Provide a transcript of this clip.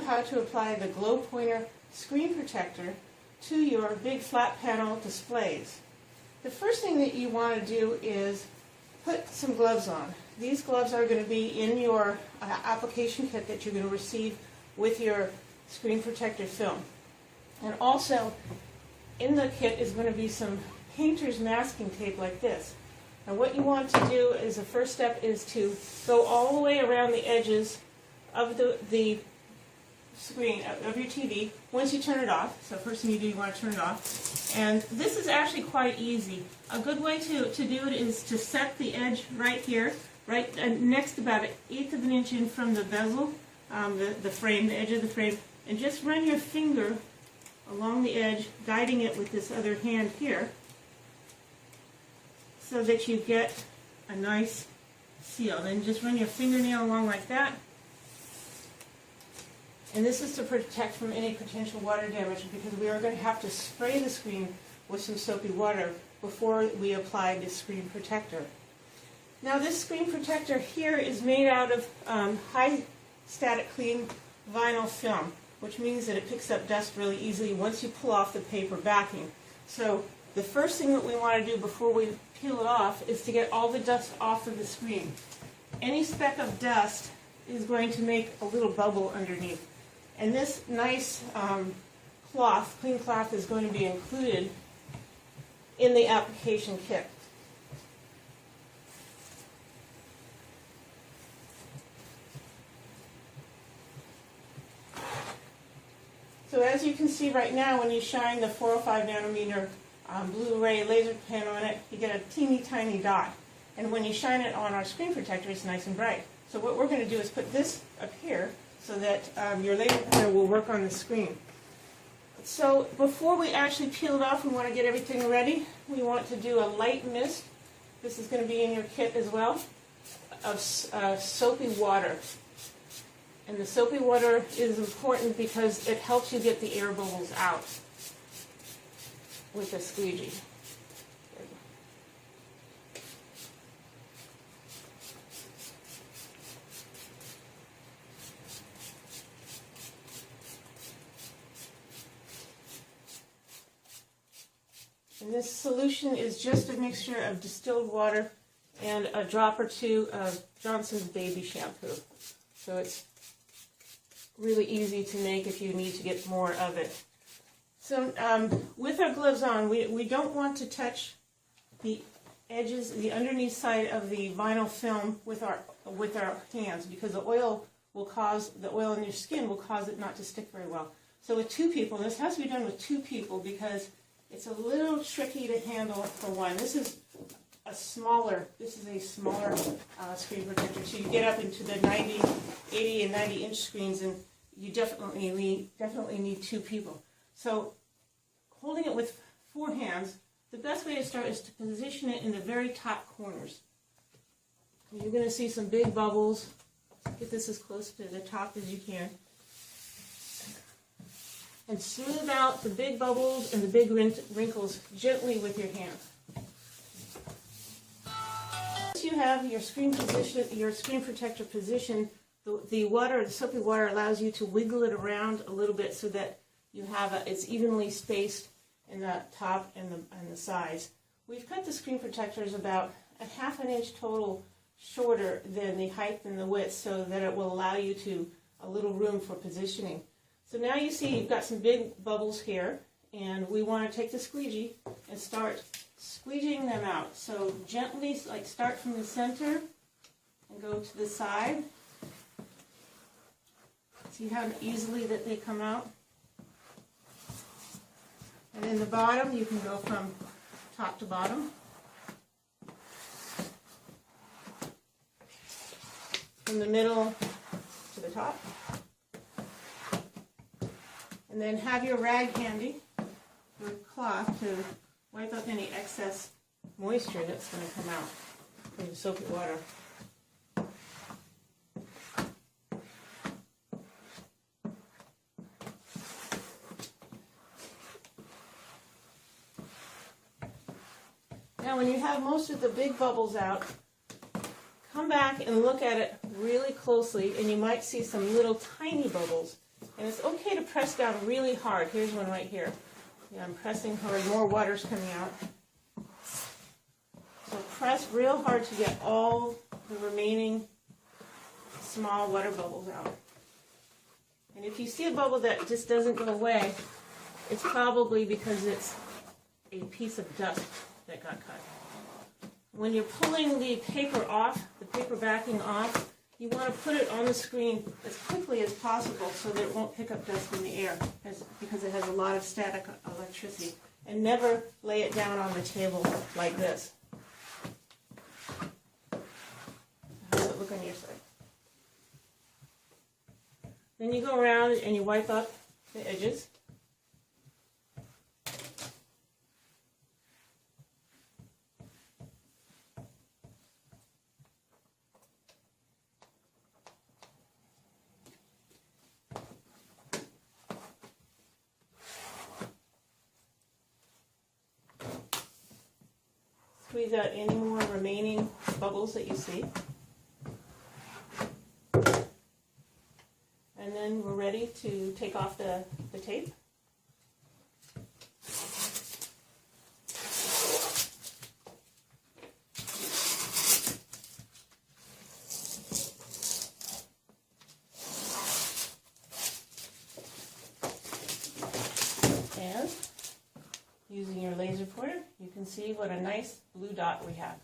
how to apply the GloPointer screen protector to your big flat panel displays. The first thing that you want to do is put some gloves on. These gloves are going to be in your application kit that you're going to receive with your screen protector film. And also in the kit is going to be some painter's masking tape like this. And what you want to do is the first step is to go all the way around the edges of the screen of your TV once you turn it off. So first thing you do, you want to turn it off. And this is actually quite easy. A good way to do it is to set the edge right here, right next about 1/8 of an inch in from the bezel, the frame, the edge of the frame, and just run your finger along the edge, guiding it with this other hand here, so that you get a nice seal. Then just run your fingernail along like that. And this is to protect from any potential water damage, because we are going to have to spray the screen with some soapy water before we apply the screen protector. Now this screen protector here is made out of high static clean vinyl film, which means that it picks up dust really easily once you pull off the paper backing. So the first thing that we want to do before we peel it off is to get all the dust off of the screen. Any speck of dust is going to make a little bubble underneath. And this nice clean cloth is going to be included in the application kit. So as you can see right now, when you shine the 405 nanometer Blu-ray laser pen on it, you get a teeny tiny dot. And when you shine it on our screen protector, it's nice and bright. So what we're going to do is put this up here so that your laser pointer will work on the screen. So before we actually peel it off, we want to get everything ready. We want to do a light mist. This is going to be in your kit as well, of soapy water. And the soapy water is important because it helps you get the air bubbles out with a squeegee. And this solution is just a mixture of distilled water and a drop or two of Johnson's baby shampoo. So it's really easy to make if you need to get more of it. So with our gloves on, we don't want to touch the edges, the underneath side of the vinyl film with our hands, because the oil in your skin will cause it not to stick very well. So with two people, and this has to be done with two people because it's a little tricky to handle for one. This is a smaller screen protector, so you get up into the 80 and 90 inch screens, and you definitely need two people. So holding it with 4 hands, the best way to start is to position it in the very top corners. You're going to see some big bubbles. Get this as close to the top as you can. And smooth out the big bubbles and the big wrinkles gently with your hand. Once you have your screen protector position, the soapy water allows you to wiggle it around a little bit so that you have it's evenly spaced in the top and the sides. We've cut the screen protectors about 1/2 inch total shorter than the height and the width, so that it will allow you a little room for positioning. So now you see you've got some big bubbles here, and we want to take the squeegee and start squeegeeing them out. So gently, like start from the center and go to the side. See how easily that they come out? And in the bottom, you can go from top to bottom. From the middle to the top. And then have your rag handy, or cloth, to wipe up any excess moisture that's going to come out from the soapy water. Now when you have most of the big bubbles out, come back and look at it really closely, and you might see some little tiny bubbles And it's okay to press down really hard. Here's one right here. Yeah, I'm pressing hard. More water's coming out. So press real hard to get all the remaining small water bubbles out. And if you see a bubble that just doesn't go away, it's probably because it's a piece of dust that got cut. When you're pulling the paper off, the paper backing off, you want to put it on the screen as quickly as possible so that it won't pick up dust in the air, because it has a lot of static electricity. And never lay it down on the table like this. How does it look on your side? Then you go around and you wipe up the edges. Squeeze out any more remaining bubbles that you see. And then we're ready to take off the tape. And using your laser pointer, you can see what a nice blue dot we have.